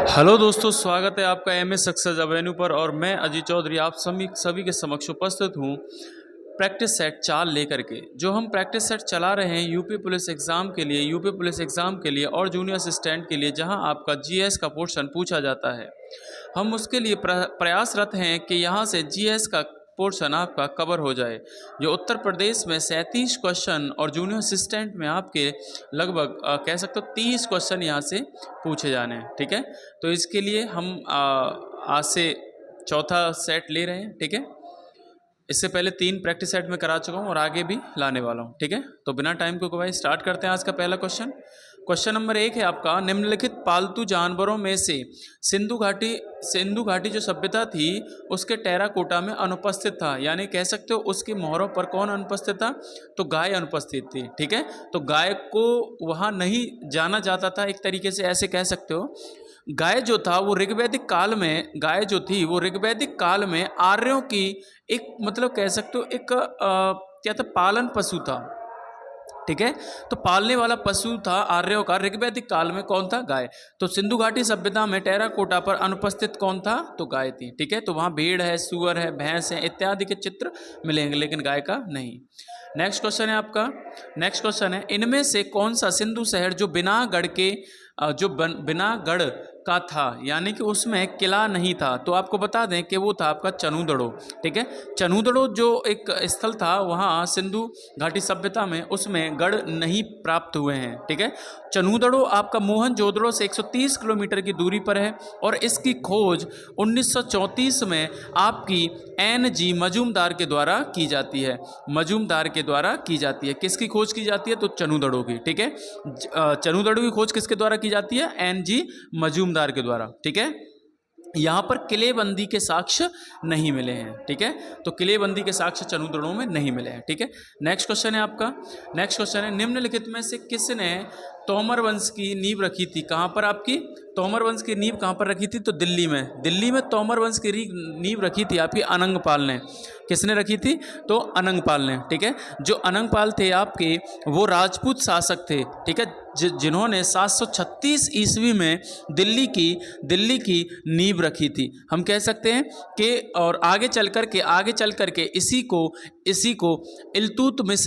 Hello दोस्तों, स्वागत है आपका एमएस सक्सेस एवेन्यू पर। और मैं अजीत चौधरी आप सभी के समक्ष उपस्थित हूँ प्रैक्टिस सेट 4 लेकर के। जो हम प्रैक्टिस सेट चला रहे हैं यूपी पुलिस एग्ज़ाम के लिए और जूनियर असिस्टेंट के लिए, जहां आपका जीएस का पोर्शन पूछा जाता है। हम उसके लिए प्रयासरत हैं कि यहां से जीएस का पोर्शन आपका कवर हो जाए। जो उत्तर प्रदेश में 37 क्वेश्चन और जूनियर असिस्टेंट में आपके लगभग कह सकते हो 30 क्वेश्चन यहाँ से पूछे जाने हैं। ठीक है, तो इसके लिए हम आज से चौथा सेट ले रहे हैं। ठीक है, इससे पहले 3 प्रैक्टिस सेट में करा चुका हूँ और आगे भी लाने वाला हूँ। ठीक है, तो बिना टाइम को गवाए स्टार्ट करते हैं आज का पहला क्वेश्चन। क्वेश्चन नंबर 1 है आपका, निम्नलिखित पालतू जानवरों में से सिंधु घाटी जो सभ्यता थी उसके टेराकोटा में अनुपस्थित था, यानी कह सकते हो उसकी मोहरों पर कौन अनुपस्थित था? तो गाय अनुपस्थित थी। ठीक है, तो गाय को वहाँ नहीं जाना जाता था, एक तरीके से ऐसे कह सकते हो। गाय जो था वो ऋग्वैदिक काल में आर्यों की एक मतलब कह सकते हो एक क्या था, पालन पशु था। ठीक है, तो पालने वाला पशु था आर्यों का ऋग्वैदिक काल में, कौन था? गाय। तो सिंधु घाटी सभ्यता में टेराकोटा पर अनुपस्थित कौन था? तो गाय थी। ठीक है, तो वहाँ भेड़ है, सुअर है, भैंस है इत्यादि के चित्र मिलेंगे, लेकिन गाय का नहीं। नेक्स्ट क्वेश्चन है आपका, नेक्स्ट क्वेश्चन है, इनमें से कौन सा सिंधु शहर जो बिना गढ़ का था, यानी कि उसमें किला नहीं था? तो आपको बता दें कि वो था आपका चनूदड़ो। ठीक है, चनूदड़ो जो एक स्थल था वहाँ सिंधु घाटी सभ्यता में, उसमें गढ़ नहीं प्राप्त हुए हैं। ठीक है, चनूदड़ो आपका मोहनजोदड़ो से 130 किलोमीटर की दूरी पर है और इसकी खोज 1934 में आपकी एन.जी. मजूमदार के द्वारा की जाती है। किसकी खोज की जाती है? तो चनूदड़ो की। ठीक है, चनूदड़ो की खोज किसके द्वारा की जाती है? एन.जी. मजूमदार के द्वारा। ठीक है, यहाँ पर किलेबंदी के साक्ष्य नहीं मिले हैं। ठीक है, तो किलेबंदी के साक्ष्य चनूदड़ो में नहीं मिले हैं। ठीक है, नेक्स्ट क्वेश्चन है आपका, नेक्स्ट क्वेश्चन है, निम्नलिखित में से किसने तोमर वंश की नींव रखी थी? कहाँ पर आपकी तोमर वंश की नींव कहाँ पर रखी थी? तो दिल्ली में तोमर वंश की नींव रखी थी आपकी अनंगपाल ने। किसने रखी थी? तो अनंगपाल ने। ठीक है, जो अनंगपाल थे आपके, वो राजपूत शासक थे। ठीक है, जिन्होंने 736 ईस्वी में दिल्ली की नींव रखी थी। हम कह सकते हैं कि और आगे चल करके इसी को इल्तुतमिश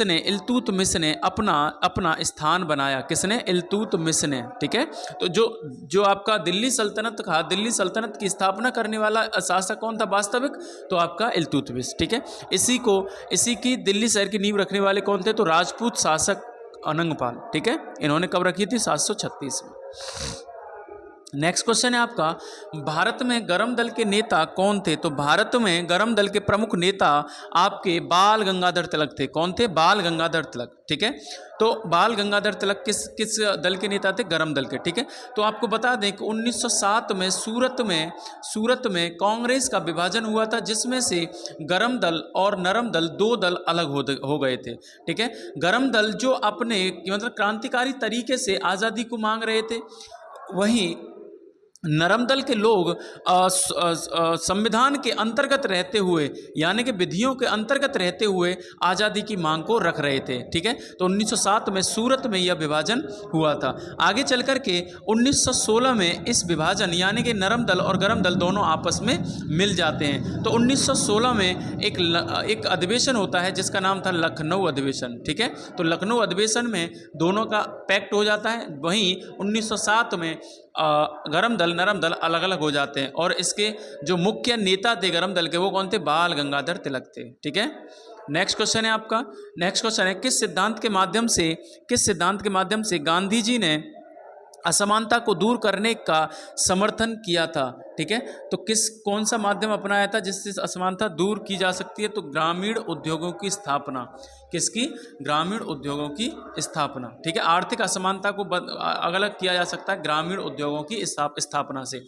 ने अपना स्थान बनाया। किसने? इल्तुतमिश ने। ठीक है, तो जो आपका दिल्ली सल्तनत की स्थापना करने वाला शासक कौन था वास्तविक? तो आपका इल्तुतमिश। ठीक है, इसी की दिल्ली शहर की नींव रखने वाले कौन थे? तो राजपूत शासक अनंगपाल। ठीक है, इन्होंने कब रखी थी? 736 में। नेक्स्ट क्वेश्चन है आपका, भारत में गरम दल के नेता कौन थे? तो भारत में गरम दल के प्रमुख नेता आपके बाल गंगाधर तिलक थे। कौन थे? बाल गंगाधर तिलक। ठीक है, तो बाल गंगाधर तिलक किस दल के नेता थे? गरम दल के। ठीक है, तो आपको बता दें कि 1907 में सूरत में कांग्रेस का विभाजन हुआ था, जिसमें से गरम दल और नरम दल 2 दल अलग हो गए थे। ठीक है, गरम दल जो अपने मतलब क्रांतिकारी तरीके से आज़ादी को मांग रहे थे, वहीं नरम दल के लोग संविधान के अंतर्गत रहते हुए, यानी कि विधियों के अंतर्गत रहते हुए आज़ादी की मांग को रख रहे थे। ठीक है, तो 1907 में सूरत में यह विभाजन हुआ था। आगे चल कर के 1916 में इस विभाजन, यानी कि नरम दल और गरम दल दोनों आपस में मिल जाते हैं। तो 1916 में एक अधिवेशन होता है जिसका नाम था लखनऊ अधिवेशन। ठीक है, तो लखनऊ अधिवेशन में दोनों का पैक्ट हो जाता है। वहीं 1907 में गरम दल नरम दल अलग अलग हो जाते हैं और इसके जो मुख्य नेता थे गरम दल के, वो कौन थे? बाल गंगाधर तिलक थे। ठीक है, नेक्स्ट क्वेश्चन है आपका, नेक्स्ट क्वेश्चन है, किस सिद्धांत के माध्यम से गांधी जी ने असमानता को दूर करने का समर्थन किया था? ठीक है, तो कौन सा माध्यम अपनाया था जिससे असमानता दूर की जा सकती है? तो ग्रामीण उद्योगों की स्थापना। किसकी? ग्रामीण उद्योगों की स्थापना। ठीक है, आर्थिक असमानता को अलग किया जा सकता है ग्रामीण उद्योगों की स्थापना से।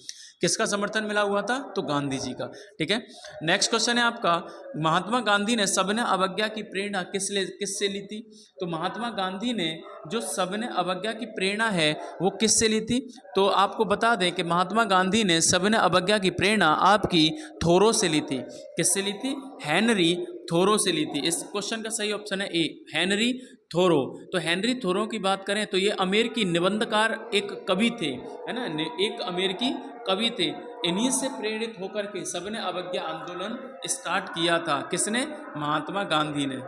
किसका समर्थन मिला हुआ था? तो गांधी जी का। ठीक है, नेक्स्ट क्वेश्चन है आपका, महात्मा गांधी ने सविनय अवज्ञा की प्रेरणा किससे ली थी? तो महात्मा गांधी ने जो सविनय अवज्ञा की प्रेरणा है वो किससे ली थी? तो आपको बता दें कि महात्मा गांधी ने सविनय अवज्ञा की प्रेरणा आपकी थोरो से ली थी। किससे ली थी? हेनरी थोरो से ली थी। इस क्वेश्चन का सही ऑप्शन है ए, हेनरी थोरो। तो हेनरी थोरो की बात करें तो ये अमेरिकी निबंधकार एक कवि थे, है ना, एक अमेरिकी कवि थे। इन्हीं से प्रेरित होकर के सबने अवज्ञा आंदोलन स्टार्ट किया था। किसने? महात्मा गांधी ने।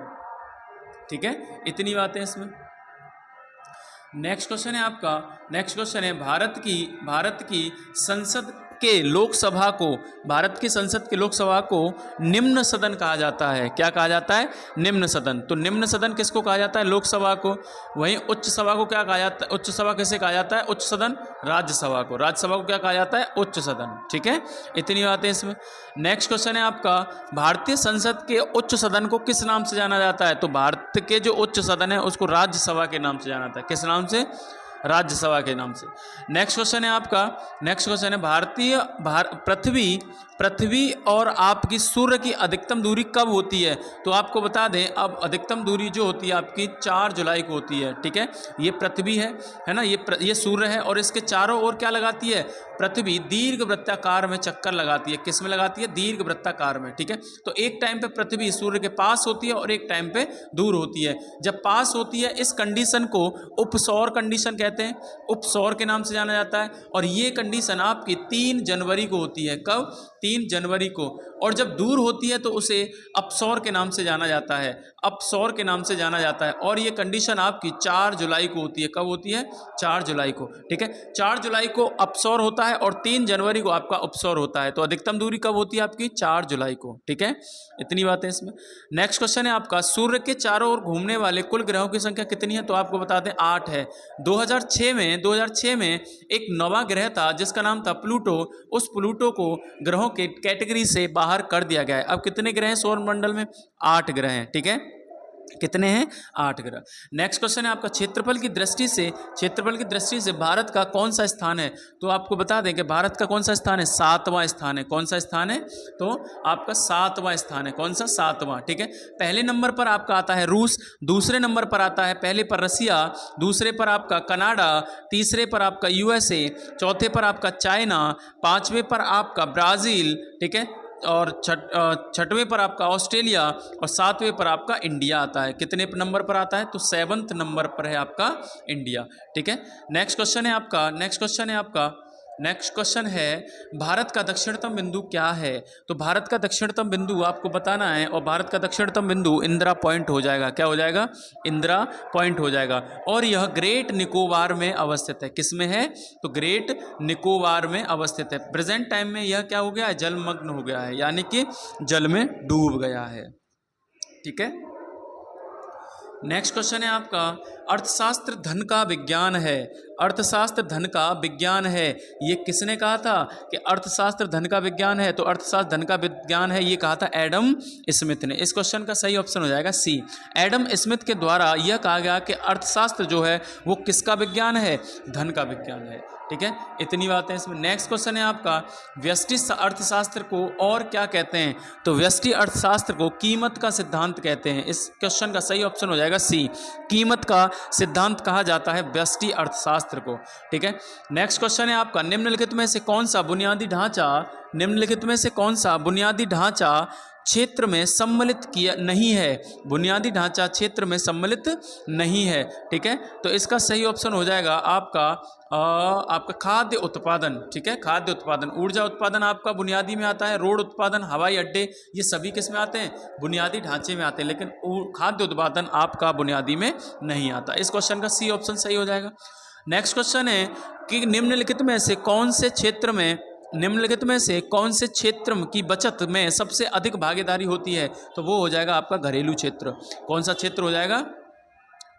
ठीक है, इतनी बातें इसमें। नेक्स्ट क्वेश्चन है आपका, नेक्स्ट क्वेश्चन है भारत की संसद के लोकसभा को, भारत की संसद के लोकसभा को निम्न सदन कहा जाता है। क्या कहा जाता है? निम्न सदन। तो निम्न सदन किसको कहा जाता है? लोकसभा को। वहीं उच्च सभा को क्या कहा जाता है? उच्च सभा किसे कहा जाता है? उच्च सदन राज्यसभा को। राज्यसभा को क्या कहा जाता है? उच्च सदन। ठीक है, इतनी बातें इसमें। नेक्स्ट क्वेश्चन है आपका, भारतीय संसद के उच्च सदन को किस नाम से जाना जाता है? तो भारत के जो उच्च सदन है उसको राज्यसभा के नाम से जाना जाता है। किस नाम से? राज्यसभा के नाम से। नेक्स्ट क्वेश्चन है आपका, नेक्स्ट क्वेश्चन है पृथ्वी और आपकी सूर्य की अधिकतम दूरी कब होती है? तो आपको बता दें, अब अधिकतम दूरी जो होती है आपकी 4 जुलाई को होती है। ठीक है, ये पृथ्वी है ना, ये सूर्य है और इसके चारों ओर क्या लगाती है? पृथ्वी दीर्घ वृत्ताकार में चक्कर लगाती है। किस में लगाती है? दीर्घ वृत्ताकार में। ठीक है, तो एक टाइम पे पृथ्वी सूर्य के पास होती है और एक टाइम पे दूर होती है। जब पास होती है इस कंडीशन को उपसौर कंडीशन कहते हैं, उपसौर के नाम से जाना जाता है। और ये कंडीशन आपकी 3 जनवरी को होती है। कब? 3 जनवरी को। और जब दूर होती है तो उसे अपसौर के नाम से जाना जाता है, अपसौर के नाम से जाना जाता है। और ये कंडीशन आपकी 4 जुलाई को होती है। कब होती है? 4 जुलाई को। ठीक है, 4 जुलाई को अपसौर होता है और 3 जनवरी को आपका उपसौर होता है। तो अधिकतम दूरी कब होती है आपकी? 4 जुलाई को। ठीक है, इतनी बातें इसमें। नेक्स्ट क्वेश्चन है आपका, सूर्य के चारों ओर घूमने वाले कुल ग्रहों की संख्या कितनी है? तो आपको बता दें 8 है। 2006 में एक नवा ग्रह था जिसका नाम था प्लूटो। उस प्लूटो को ग्रहों के कैटेगरी से बाहर कर दिया गया है। अब कितने ग्रह हैं सौर मंडल में? 8 ग्रह हैं। ठीक है, कितने हैं? 8 ग्रह। नेक्स्ट क्वेश्चन है आपका, क्षेत्रफल की दृष्टि से भारत का कौन सा स्थान है? तो आपको बता दें कि भारत का कौन सा स्थान है? 7वां स्थान है। कौन सा स्थान है? तो आपका 7वां स्थान है। कौन सा? 7वां। ठीक है, पहले नंबर पर आपका आता है रूस, दूसरे नंबर पर आता है, पहले पर रसिया, दूसरे पर आपका कनाडा, तीसरे पर आपका यूएसए, चौथे पर आपका चाइना, 5वें पर आपका ब्राज़ील। ठीक है, और 6वें पर आपका ऑस्ट्रेलिया और 7वें पर आपका इंडिया आता है। कितने नंबर पर आता है? तो 7वें नंबर पर है आपका इंडिया। ठीक है, नेक्स्ट क्वेश्चन है आपका, नेक्स्ट क्वेश्चन है भारत का दक्षिणतम बिंदु क्या है? तो भारत का दक्षिणतम बिंदु आपको बताना है और भारत का दक्षिणतम बिंदु इंदिरा पॉइंट हो जाएगा। क्या हो जाएगा? इंदिरा पॉइंट हो जाएगा। और यह ग्रेट निकोबार में अवस्थित है। किस में है? तो ग्रेट निकोबार में अवस्थित है। प्रेजेंट टाइम में यह क्या हो गया है? जलमग्न हो गया है, यानी कि जल में डूब गया है। ठीक है, नेक्स्ट क्वेश्चन है आपका, अर्थशास्त्र धन का विज्ञान है। अर्थशास्त्र धन का विज्ञान है, ये किसने कहा था कि अर्थशास्त्र धन का विज्ञान है? तो अर्थशास्त्र धन का विज्ञान है, ये कहा था एडम स्मिथ ने। इस क्वेश्चन का सही ऑप्शन हो जाएगा सी। एडम स्मिथ के द्वारा यह कहा गया कि अर्थशास्त्र जो है वो किसका विज्ञान है? धन का विज्ञान है। ठीक है, इतनी बातें इसमें। नेक्स्ट क्वेश्चन है आपका, व्यष्टि अर्थशास्त्र को और क्या कहते हैं? तो व्यष्टि अर्थशास्त्र को कीमत का सिद्धांत कहते हैं। इस क्वेश्चन का सही ऑप्शन हो जाएगा सी। कीमत का सिद्धांत कहा जाता है व्यष्टि अर्थशास्त्र को। ठीक है, नेक्स्ट क्वेश्चन है आपका, निम्नलिखित में से कौन सा बुनियादी ढांचा क्षेत्र में सम्मिलित किया नहीं है? बुनियादी ढांचा क्षेत्र में सम्मिलित नहीं है। ठीक है, तो इसका सही ऑप्शन हो जाएगा आपका खाद्य उत्पादन। ठीक है, खाद्य उत्पादन। ऊर्जा उत्पादन आपका बुनियादी में आता है, रोड उत्पादन, हवाई अड्डे, ये सभी किस में आते हैं? बुनियादी ढांचे में आते हैं, लेकिन खाद्य उत्पादन आपका बुनियादी में नहीं आता। इस क्वेश्चन का सी ऑप्शन सही हो जाएगा। नेक्स्ट क्वेश्चन है कि निम्नलिखित में से कौन से क्षेत्र की बचत में सबसे अधिक भागीदारी होती है? तो वो हो जाएगा आपका घरेलू क्षेत्र। कौन सा क्षेत्र हो जाएगा?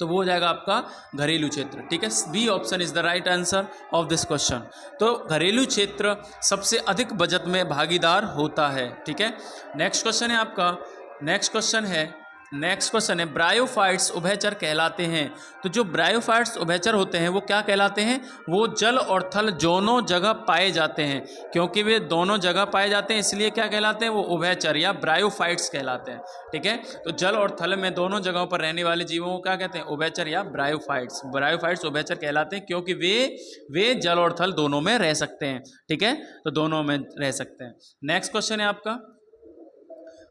तो वो हो जाएगा आपका घरेलू क्षेत्र। ठीक है, B option is the right answer of this question. तो घरेलू क्षेत्र सबसे अधिक बचत में भागीदार होता है। ठीक है, नेक्स्ट क्वेश्चन है आपका, नेक्स्ट क्वेश्चन है ब्रायोफाइट्स उभयचर कहलाते हैं। तो जो ब्रायोफाइट्स उभयचर होते हैं वो क्या कहलाते हैं? वो जल और थल दोनों जगह पाए जाते हैं। क्योंकि वे दोनों जगह पाए जाते हैं इसलिए क्या कहलाते हैं? वो उभयचर या ब्रायोफाइट्स कहलाते हैं। ठीक है, तो जल और थल में दोनों जगहों पर रहने वाले जीवों को क्या कहते हैं? उभयचर या ब्रायोफाइट्स। ब्रायोफाइट्स उभयचर कहलाते हैं क्योंकि वे जल और थल दोनों में रह सकते हैं। ठीक है, तो दोनों में रह सकते हैं। नेक्स्ट क्वेश्चन है आपका,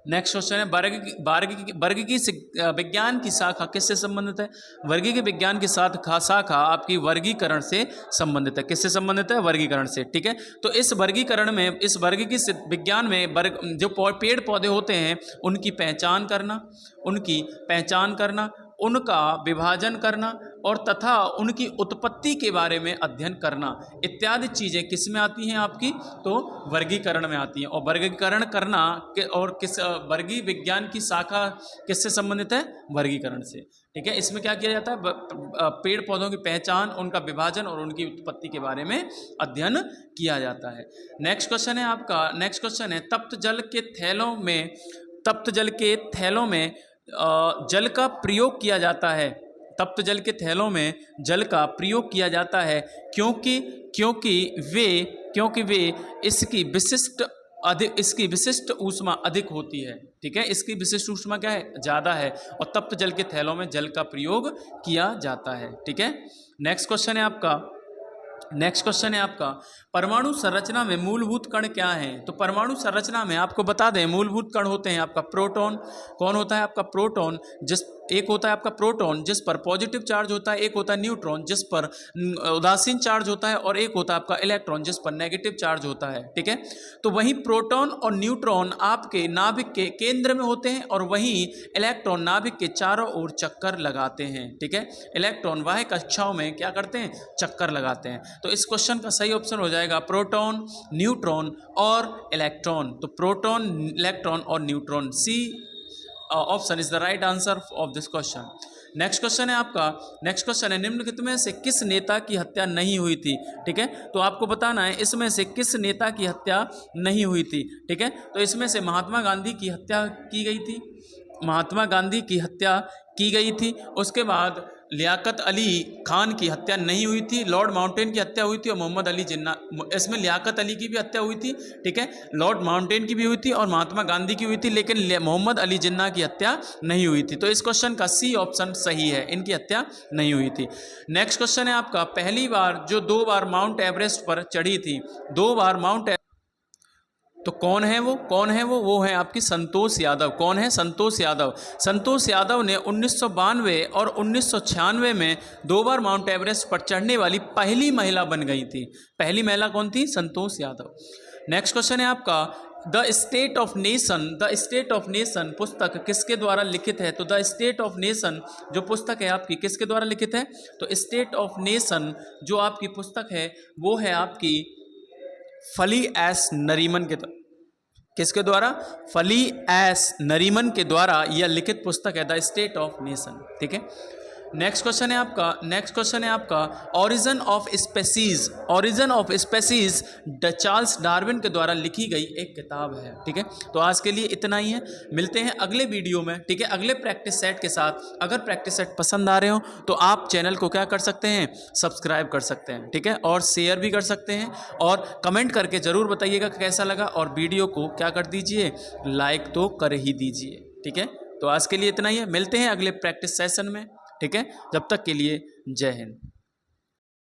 नेक्स्ट क्वेश्चन है वर्ग की विज्ञान की शाखा किससे संबंधित है? वर्ग के विज्ञान की शाखा आपकी वर्गीकरण से संबंधित है। किससे संबंधित है? वर्गीकरण से। ठीक है, तो इस वर्गीकरण में, इस वर्ग की विज्ञान में वर्ग जो पेड़ पौधे होते हैं उनकी पहचान करना, उनका विभाजन करना और तथा उनकी उत्पत्ति के बारे में अध्ययन करना इत्यादि चीज़ें किस में आती हैं आपकी? तो वर्गीकरण में आती हैं। और वर्गीकरण करना और किस वर्गीय विज्ञान की शाखा किससे संबंधित है? वर्गीकरण से। ठीक है, इसमें क्या किया जाता है? पेड़ पौधों की पहचान, उनका विभाजन और उनकी उत्पत्ति के बारे में अध्ययन किया जाता है। नेक्स्ट क्वेश्चन है आपका, नेक्स्ट क्वेश्चन है तप्त जल के थैलों में जल का प्रयोग किया जाता है। तप्त जल के थैलों में जल का प्रयोग किया जाता है क्योंकि वे इसकी विशिष्ट ऊष्मा अधिक होती है। ठीक है, इसकी विशिष्ट ऊष्मा क्या है? ज़्यादा है, और तप्त जल के थैलों में जल का प्रयोग किया जाता है। ठीक है, नेक्स्ट क्वेश्चन है आपका परमाणु संरचना में मूलभूत कण क्या हैं? तो परमाणु संरचना में आपको बता दें मूलभूत कण होते हैं आपका प्रोटॉन। कौन होता है आपका? प्रोटॉन। एक होता है आपका प्रोटॉन जिस पर पॉजिटिव चार्ज होता है, एक होता है न्यूट्रॉन जिस पर उदासीन चार्ज होता है, और एक होता है आपका इलेक्ट्रॉन जिस पर नेगेटिव चार्ज होता है। ठीक है, तो वहीं प्रोटॉन और न्यूट्रॉन आपके नाभिक के केंद्र में होते हैं और वहीं इलेक्ट्रॉन नाभिक के चारों ओर चक्कर लगाते हैं। ठीक है, इलेक्ट्रॉन बाह्य कक्षाओं में क्या करते हैं? चक्कर लगाते हैं। तो इस क्वेश्चन का सही ऑप्शन हो जाएगा प्रोटॉन, न्यूट्रॉन और इलेक्ट्रॉन। तो प्रोटॉन, इलेक्ट्रॉन और neutron, C option is the right answer of this question. Next question है निम्नलिखित में से किस नेता की हत्या नहीं हुई थी? ठीक है, तो आपको बताना है इसमें से किस नेता की हत्या नहीं हुई थी। ठीक है, तो इसमें से महात्मा गांधी की हत्या की गई थी। उसके बाद लियाकत अली खान की हत्या नहीं हुई थी, लॉर्ड माउंटेन की हत्या हुई थी और मोहम्मद अली जिन्ना, इसमें लियाकत अली की भी हत्या हुई थी। ठीक है, लॉर्ड माउंटेन की भी हुई थी और महात्मा गांधी की हुई थी, लेकिन मोहम्मद अली जिन्ना की हत्या नहीं हुई थी। तो इस क्वेश्चन का सी ऑप्शन सही है, इनकी हत्या नहीं हुई थी। नेक्स्ट क्वेश्चन है आपका पहली बार जो 2 बार माउंट एवरेस्ट पर चढ़ी थी, 2 बार माउंट, तो कौन है वो है आपकी संतोष यादव। कौन है? संतोष यादव ने 1992 और 1996 में 2 बार माउंट एवरेस्ट पर चढ़ने वाली पहली महिला बन गई थी। पहली महिला कौन थी? संतोष यादव। नेक्स्ट क्वेश्चन है आपका द स्टेट ऑफ नेशन पुस्तक किसके द्वारा लिखित है? तो द स्टेट ऑफ नेशन जो पुस्तक है आपकी किसके द्वारा लिखित है? तो स्टेट ऑफ नेशन जो आपकी पुस्तक है वो है आपकी फली एस नरीमन के द्वारा। किसके द्वारा? फली एस नरीमन के द्वारा यह लिखित पुस्तक है द स्टेट ऑफ नेशन। ठीक है, नेक्स्ट क्वेश्चन है आपका origin of species Charles Darwin के द्वारा लिखी गई एक किताब है। ठीक है, तो आज के लिए इतना ही है, मिलते हैं अगले वीडियो में। ठीक है, अगले प्रैक्टिस सेट के साथ। अगर प्रैक्टिस सेट पसंद आ रहे हो तो आप चैनल को क्या कर सकते हैं? सब्सक्राइब कर सकते हैं। ठीक है, और शेयर भी कर सकते हैं, और कमेंट करके ज़रूर बताइएगा कैसा लगा, और वीडियो को क्या कर दीजिए? लाइक तो कर ही दीजिए। ठीक है, तो आज के लिए इतना ही है, मिलते हैं अगले प्रैक्टिस सेशन में। ठीक है, जब तक के लिए जय हिंद।